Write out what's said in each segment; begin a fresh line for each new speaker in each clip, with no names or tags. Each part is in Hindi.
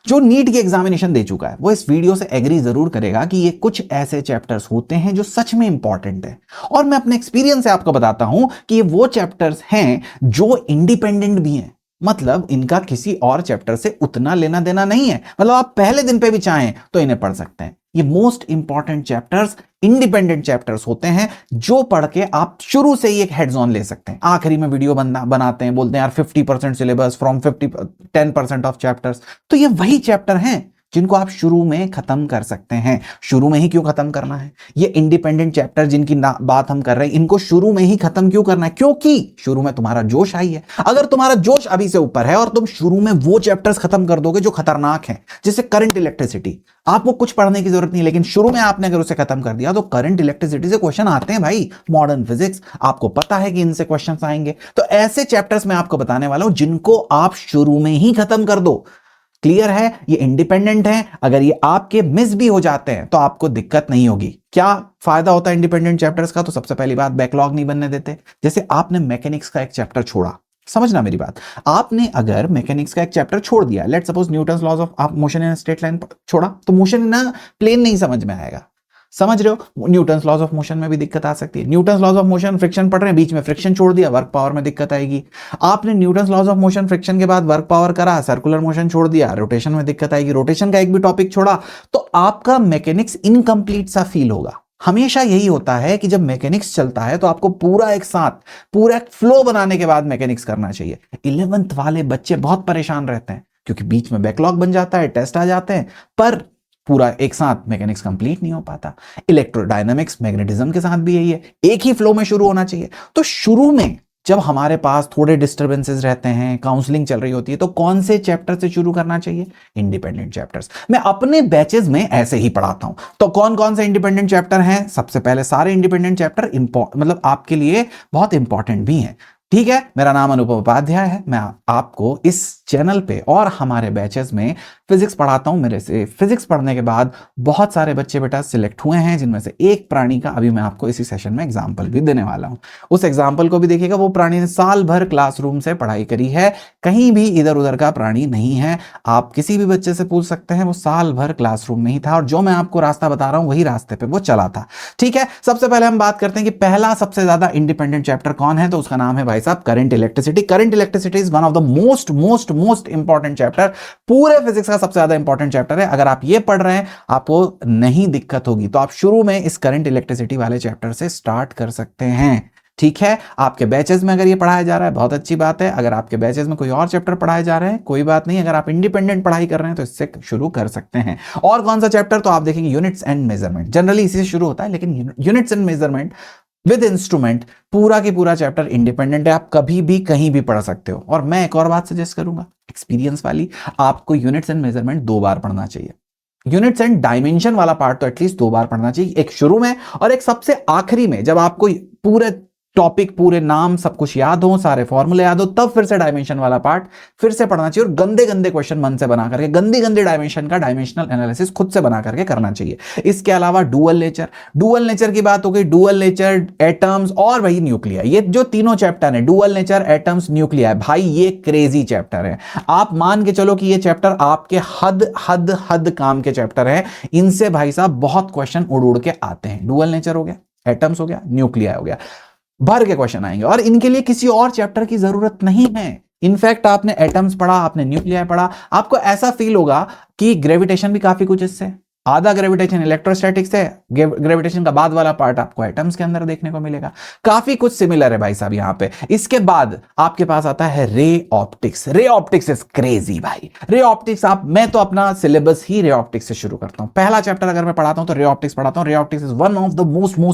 जो नीट की एग्जामिनेशन दे चुका है वो इस वीडियो से एग्री जरूर करेगा कि ये कुछ ऐसे चैप्टर्स होते हैं जो सच में इंपॉर्टेंट है। और मैं अपने एक्सपीरियंस से आपको बताता हूं कि ये वो चैप्टर्स हैं जो इंडिपेंडेंट भी हैं, मतलब इनका किसी और चैप्टर से उतना लेना देना नहीं है। मतलब आप पहले दिन पे भी चाहें तो इन्हें पढ़ सकते हैं। ये most important chapters independent chapters होते हैं जो पढ़ के आप शुरू से ही एक हेड्स ऑन ले सकते हैं। आखिरी में वीडियो बनाते हैं, बोलते हैं यार 50% सिलेबस फ्रॉम 10% ऑफ चैप्टर्स। तो ये वही चैप्टर हैं जिनको आप शुरू में खत्म कर सकते हैं। शुरू में ही क्यों खत्म करना है? ये इंडिपेंडेंट चैप्टर जिनकी बात हम कर रहे हैं, इनको शुरू में ही खत्म क्यों करना है? क्योंकि शुरू में तुम्हारा जोश आई है। अगर तुम्हारा जोश अभी से ऊपर है और तुम शुरू में वो चैप्टर्स खत्म कर दोगे जो खतरनाक हैं, जैसे करंट इलेक्ट्रिसिटी, आपको कुछ पढ़ने की जरूरत नहीं, लेकिन शुरू में आपने अगर उसे खत्म कर दिया तो करंट इलेक्ट्रिसिटी से क्वेश्चन आते हैं भाई। मॉडर्न फिजिक्स, आपको पता है कि इनसे क्वेश्चन आएंगे। तो ऐसे चैप्टर्स मैं आपको बताने वाला हूं जिनको आप शुरू में ही खत्म कर दो। क्लियर है? ये इंडिपेंडेंट है, अगर ये आपके मिस भी हो जाते हैं तो आपको दिक्कत नहीं होगी। क्या फायदा होता है इंडिपेंडेंट चैप्टर्स का? तो सबसे पहली बात, बैकलॉग नहीं बनने देते। जैसे आपने मैकेनिक्स का एक चैप्टर छोड़ा, समझना मेरी बात, आपने अगर मैकेनिक्स का एक चैप्टर छोड़ दिया, let's suppose Newton's laws of motion in straight line छोड़ा, तो मोशन इन प्लेन नहीं समझ में आएगा। समझ रहे हो? न्यूटन्स लॉज ऑफ मोशन में भी दिक्कत आ सकती है। Newton's laws of motion, friction पढ़ रहे हैं, बीच में फ्रिक्शन छोड़ दिया, वर्क पावर में दिक्कत आएगी। आपने Newton's laws of motion, friction के बाद वर्क पावर करा, सर्कुलर मोशन छोड़ दिया, रोटेशन में दिक्कत आएगी। रोटेशन का एक भी टॉपिक छोड़ा तो आपका मैकेनिक्स इनकम्प्लीट सा फील होगा। हमेशा यही होता है कि जब मैकेनिक्स चलता है तो आपको पूरा एक साथ, पूरा एक फ्लो बनाने के बाद मैकेनिक्स करना चाहिए। 11th वाले बच्चे बहुत परेशान रहते हैं क्योंकि बीच में बैकलॉग बन जाता है, टेस्ट आ जाते हैं, पर पूरा एक साथ मैकेनिक्स कंप्लीट नहीं हो पाता। इलेक्ट्रोडायनामिक्स, मैग्नेटिज्म के साथ भी यही है, एक ही फ्लो में शुरू होना चाहिए। तो शुरू में जब हमारे पास थोड़े डिस्टर्बेंसेस रहते हैं, काउंसलिंग चल रही होती है, तो कौन से चैप्टर से शुरू करना चाहिए? Independent chapters. मैं अपने बैचेस में ऐसे ही पढ़ाता हूं। तो कौन कौन से इंडिपेंडेंट चैप्टर हैं? सबसे पहले सारे इंडिपेंडेंट चैप्टर मतलब आपके लिए बहुत इंपॉर्टेंट भी हैं। ठीक है, मेरा नाम अनुपम उपाध्याय है। मैं आपको इस चैनल पे और हमारे बैचेस में फिजिक्स पढ़ाता हूं। मेरे से फिजिक्स पढ़ने के बाद बहुत सारे बच्चे बेटा सिलेक्ट हुए हैं, जिनमें से एक प्राणी का अभी मैं आपको इसी सेशन में एग्जाम्पल भी देने वाला हूं। उस एग्जाम्पल को भी देखिएगा। वो प्राणी ने साल भर क्लासरूम से पढ़ाई करी है, कहीं भी इधर उधर का प्राणी नहीं है। आप किसी भी बच्चे से पूछ सकते हैं, वो साल भर क्लासरूम में ही था और जो मैं आपको रास्ता बता रहा हूं वही रास्ते पे वो चला था। ठीक है, सबसे पहले हम बात करते हैं कि पहला सबसे ज्यादा इंडिपेंडेंट चैप्टर कौन है। तो उसका नाम है भाई साहब current electricity. Current electricity is one of the most important chapter, पूरे फिजिक्स का सबसे ज्यादा इंपॉर्टेंट चैप्टर है। अगर आप ये पढ़ रहे हैं आपको नहीं दिक्कत होगी, तो आप शुरू में इस करंट इलेक्ट्रिसिटी वाले चैप्टर से स्टार्ट कर सकते हैं। ठीक है, आपके बैचेस में अगर ये पढ़ाया जा रहा है बहुत अच्छी बात है। अगर आपके बैचेस में कोई और चैप्टर पढ़ाए जा रहे हैं कोई बात नहीं, अगर आप इंडिपेंडेंट पढ़ाई कर रहे हैं तो इससे शुरू कर सकते हैं। और कौन सा चैप्टर? तो आप देखेंगे यूनिट्स एंड मेजरमेंट। जनरली इसी से शुरू होता है, लेकिन units and measurement with instrument पूरा की पूरा चैप्टर इंडिपेंडेंट है, आप कभी भी कहीं भी पढ़ सकते हो। और मैं एक और बात सजेस्ट करूंगा एक्सपीरियंस वाली, आपको यूनिट्स एंड मेजरमेंट 2 बार पढ़ना चाहिए। यूनिट्स एंड डायमेंशन वाला पार्ट तो एटलीस्ट 2 बार पढ़ना चाहिए, एक शुरू में और एक सबसे आखिरी में, जब आपको पूरे टॉपिक, पूरे नाम सब कुछ याद हो, सारे फॉर्मूले याद हो, तब फिर से डायमेंशन वाला पार्ट फिर से पढ़ना चाहिए और गंदे गंदे क्वेश्चन मन से बना करके, गंदी डायमेंशन का डायमेंशनल एनालिसिस खुद से बना करके करना चाहिए। इसके अलावा डुअल नेचर की बात हो गई, डुअल नेचर, एटम्स और वही न्यूक्लियर, ये जो तीनों चैप्टर है, डुअल नेचर, एटम्स, न्यूक्लियर, भाई ये क्रेजी चैप्टर है। आप मान के चलो कि ये चैप्टर आपके हद काम के चैप्टर है। इनसे भाई साहब बहुत क्वेश्चन उड़ के आते हैं। डुअल नेचर हो गया, एटम्स हो गया, न्यूक्लियर हो गया, भर के क्वेश्चन आएंगे और इनके लिए किसी और चैप्टर की जरूरत नहीं है। इनफैक्ट आपने एटम्स पढ़ा, आपने न्यूक्लियर पढ़ा, आपको ऐसा फील होगा कि ग्रेविटेशन भी काफी कुछ इससे, आधा ग्रेविटेशन इलेक्ट्रोस्टैटिक्स है, ग्रेविटेशन का बाद वाला पार्ट आपको एटम्स के अंदर देखने को मिलेगा। काफी कुछ सिमिलर है भाई साहब यहां पे। इसके बाद आपके पास आता है ray optics. Ray optics is crazy भाई। रे ऑप्टिक्स मैं तो अपना सिलेबस ही रे ऑप्टिक्स से शुरू करता हूं। पहला चैप्टर अगर मैं पढ़ाता हूं तो रे ऑप्टिक्स पढ़ाता हूं। Ray optics is one of the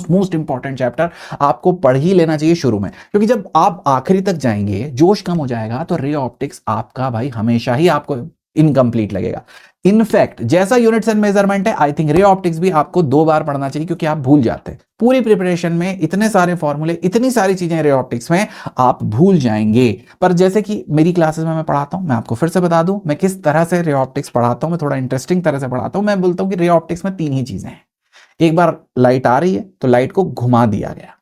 most important chapter, आपको पढ़ ही लेना चाहिए शुरू में, क्योंकि जब आप आखिरी तक जाएंगे जोश कम हो जाएगा तो रे ऑप्टिक्स आपका भाई हमेशा ही आपको इनकम्प्लीट लगेगा। इनफैक्ट जैसा यूनिट्स एंड मेजरमेंट है, आई थिंक रे ऑप्टिक्स भी आपको 2 बार पढ़ना चाहिए, क्योंकि आप भूल जाते हैं पूरी प्रिपरेशन में, इतने सारे फॉर्मूले, इतनी सारी चीजें रे ऑप्टिक्स में आप भूल जाएंगे। पर जैसे कि मेरी क्लासेस में मैं पढ़ाता हूं, मैं आपको फिर से बता दूं मैं किस तरह से रे ऑप्टिक्स पढ़ाता हूं। मैं थोड़ा इंटरेस्टिंग तरह से पढ़ाता हूं। मैं बोलता हूं कि रे ऑप्टिक्स में 3 ही चीजें हैं। एक बार लाइट आ रही है तो लाइट को घुमा दिया गया,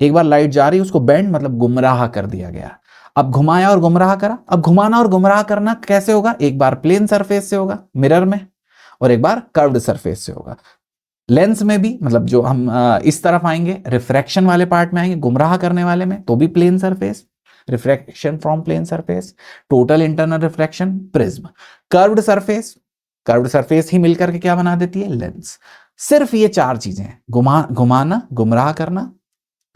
एक बार लाइट जा रही है उसको बेंड मतलब गुमराह कर दिया गया। अब घुमाया और गुमराह करा। अब घुमाना और गुमराह करना कैसे होगा? एक बार प्लेन सरफेस से होगा मिरर में, और एक बार कर्व्ड सरफेस से होगा। लेंस में भी, मतलब जो हम इस तरफ आएंगे रिफ्रैक्शन वाले पार्ट में आएंगे, गुमराह करने वाले में, तो भी plane surface, refraction from plane surface, total internal refraction, prism. Curved surface ही मिलकर के क्या बना देती है? लेंस। सिर्फ ये चार चीजें हैं, घुमाना, गुमराह करना,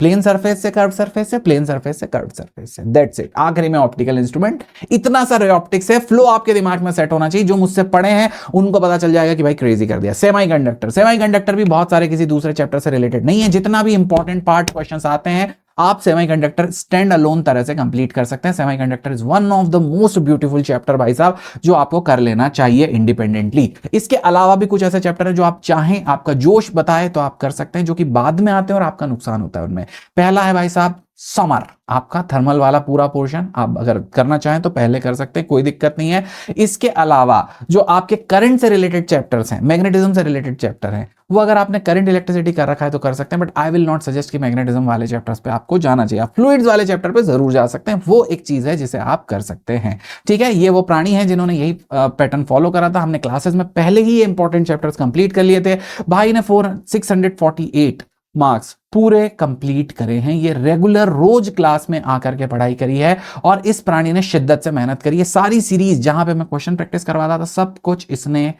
प्लेन सरफेस से कर्व सरफेस से, प्लेन सरफेस से कर्व सरफेस से, दैट्स इट। आखिरी में ऑप्टिकल इंस्ट्रूमेंट। इतना सा रे ऑप्टिक्स है, फ्लो आपके दिमाग में सेट होना चाहिए। जो मुझसे पढ़े हैं उनको पता चल जाएगा कि भाई क्रेजी कर दिया। सेमीकंडक्टर भी बहुत सारे किसी दूसरे चैप्टर से रिलेटेड नहीं है। जितना भी इंपॉर्टेंट पार्ट क्वेश्चंस आते हैं आप सेमीकंडक्टर स्टैंड अलोन तरह से कंप्लीट कर सकते हैं। Semiconductor is one of the most beautiful chapter भाई साहब, जो आपको कर लेना चाहिए इंडिपेंडेंटली। इसके अलावा भी कुछ ऐसे चैप्टर है जो आप चाहें, आपका जोश बताए तो आप कर सकते हैं, जो कि बाद में आते हैं और आपका नुकसान होता है उनमें। पहला है भाई साहब समर, आपका थर्मल वाला पूरा पोर्शन आप अगर करना चाहें तो पहले कर सकते हैं, कोई दिक्कत नहीं है। इसके अलावा जो आपके करंट से रिलेटेड चैप्टर्स हैं, मैग्नेटिज्म से रिलेटेड चैप्टर हैं, वो अगर आपने करंट इलेक्ट्रिसिटी कर रखा है तो कर सकते हैं, but I will not suggest कि मैग्नेटिज्म वाले चैप्टर्स पे आपको जाना चाहिए। आप फ्लूइड्स वाले चैप्टर पे जरूर जा सकते हैं, वो एक चीज है जिसे आप कर सकते हैं। ठीक है, ये वो प्राणी हैं जिन्होंने यही पैटर्न फॉलो करा था। हमने क्लासेस में पहले ही ये इंपॉर्टेंट चैप्टर्स कंप्लीट कर लिए थे। भाई ने 648 मार्क्स पूरे कंप्लीट करे हैं। ये रेगुलर रोज क्लास में आकर के पढ़ाई करी है और इस प्राणी ने शिद्दत से मेहनत करी है। सारी सीरीज जहां पे मैं क्वेश्चन प्रैक्टिस करवाता था, सब कुछ इसने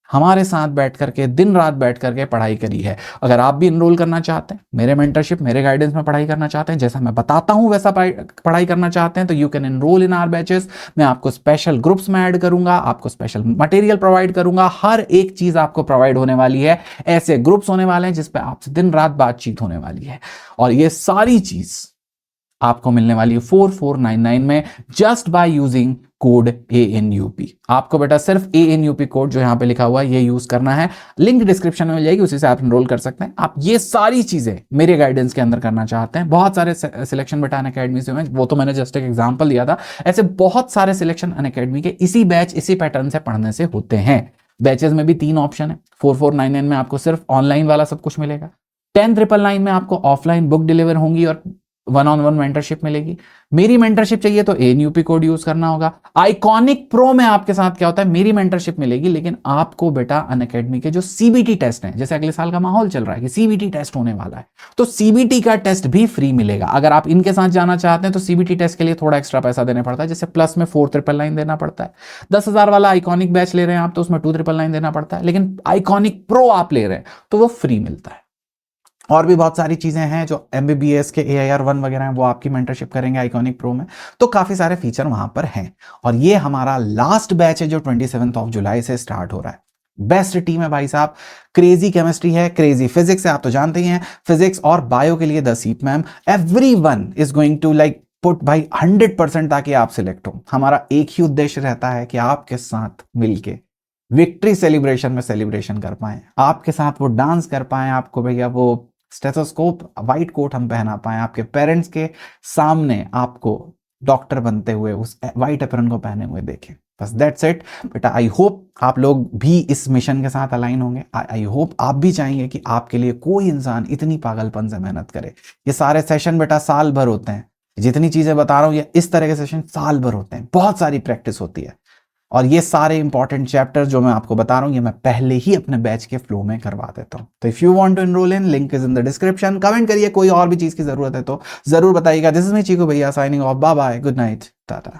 हमारे साथ बैठ करके दिन रात बैठ करके पढ़ाई करी है। अगर आप भी इनरोल करना चाहते हैं, मेरे मेंटरशिप, मेरे गाइडेंस में पढ़ाई करना चाहते हैं, जैसा मैं बताता हूं वैसा पढ़ाई करना चाहते हैं, तो you can enrol in our batches. मैं आपको स्पेशल ग्रुप्स में ऐड करूंगा, आपको स्पेशल मटेरियल प्रोवाइड करूंगा, हर एक चीज आपको प्रोवाइड होने वाली है। ऐसे ग्रुप्स होने वाले हैं जिसपे आपसे दिन रात बातचीत होने वाली है, और ये सारी चीज आपको मिलने वाली है 4499 में, just by using code ANUP। आपको बेटा सिर्फ ANUP कोड जो यहां पे लिखा हुआ है ये यूज करना है। लिंक डिस्क्रिप्शन में मिल जाएगी, उसी से आप एनरोल कर सकते हैं। आप ये सारी चीजें मेरे गाइडेंस के अंदर करना चाहते हैं। बहुत सारे सिलेक्शन बेटा अनअकैडमी से, वो तो मैंने जस्ट एक एग्जांपल दिया था, ऐसे बहुत सारे सिलेक्शन अनअकैडमी के इसी बैच, इसी पैटर्न से पढ़ने से होते हैं। बैचेस में भी 3 ऑप्शन है। 4499 में आपको सिर्फ ऑनलाइन वाला सब कुछ मिलेगा। 10999 में आपको ऑफलाइन बुक डिलीवर होंगी और 1-on-1 मेंटरशिप मिलेगी। मेरी मेंटरशिप चाहिए तो ANUP कोड यूज करना होगा। आइकॉनिक प्रो में आपके साथ क्या होता है, मेरी मेंटरशिप मिलेगी, लेकिन आपको बेटा अनअकैडमी के जो CBT टेस्ट हैं, जैसे अगले साल का माहौल चल रहा है कि CBT टेस्ट होने वाला है, तो CBT का टेस्ट भी फ्री मिलेगा। अगर आप इनके साथ जाना चाहते हैं तो CBT टेस्ट के लिए थोड़ा एक्स्ट्रा पैसा देना पड़ता है, जैसे प्लस में 4999 देना पड़ता है। 10,000 वाला आइकॉनिक बैच ले रहे हैं आप तो उसमें 2999 देना पड़ता है, लेकिन आइकॉनिक प्रो आप ले रहे हैं तो वो फ्री मिलता है। और भी बहुत सारी चीजें हैं जो MBBS के AIR 1 वगैरह हैं, वो आपकी मेंटरशिप करेंगे आइकॉनिक प्रो में, तो काफी सारे फीचर वहां पर हैं। और ये हमारा लास्ट बैच है जो 27 जुलाई से स्टार्ट हो रहा है। बेस्ट टीम है भाई साहब, क्रेजी केमिस्ट्री है, क्रेजी फिजिक्स है, आप तो जानते ही हैं। फिजिक्स और बायो के लिए the seep ma'am, everyone is going to like put भाई 100% ताकि आप सिलेक्ट हो। हमारा एक ही उद्देश्य रहता है कि आपके साथ मिलके विक्ट्री सेलिब्रेशन में सेलिब्रेशन कर पाए, आपके साथ वो डांस कर पाए, आपको भैया वो स्टेथोस्कोप व्हाइट कोट हम पहना पाए, आपके पेरेंट्स के सामने आपको डॉक्टर बनते हुए उस व्हाइट एप्रन को पहने हुए देखें। बस दैट्स इट बेटा। आई होप आप लोग भी इस मिशन के साथ अलाइन होंगे। आई होप आप भी चाहेंगे कि आपके लिए कोई इंसान इतनी पागलपन से मेहनत करे। ये सारे सेशन बेटा साल भर होते हैं, जितनी चीजें बता रहा हूं ये इस तरह के सेशन साल भर होते हैं, बहुत सारी प्रैक्टिस होती है। और ये सारे इंपॉर्टेंट चैप्टर जो मैं आपको बता रहा हूं ये मैं पहले ही अपने बैच के फ्लो में करवा देता हूं। तो if you want to enrol in, link is in the description. Comment करिए, कोई और भी चीज की जरूरत है तो जरूर बताइएगा। दिस इज मी चीकू भैया, signing off, bye bye, good night, Tata.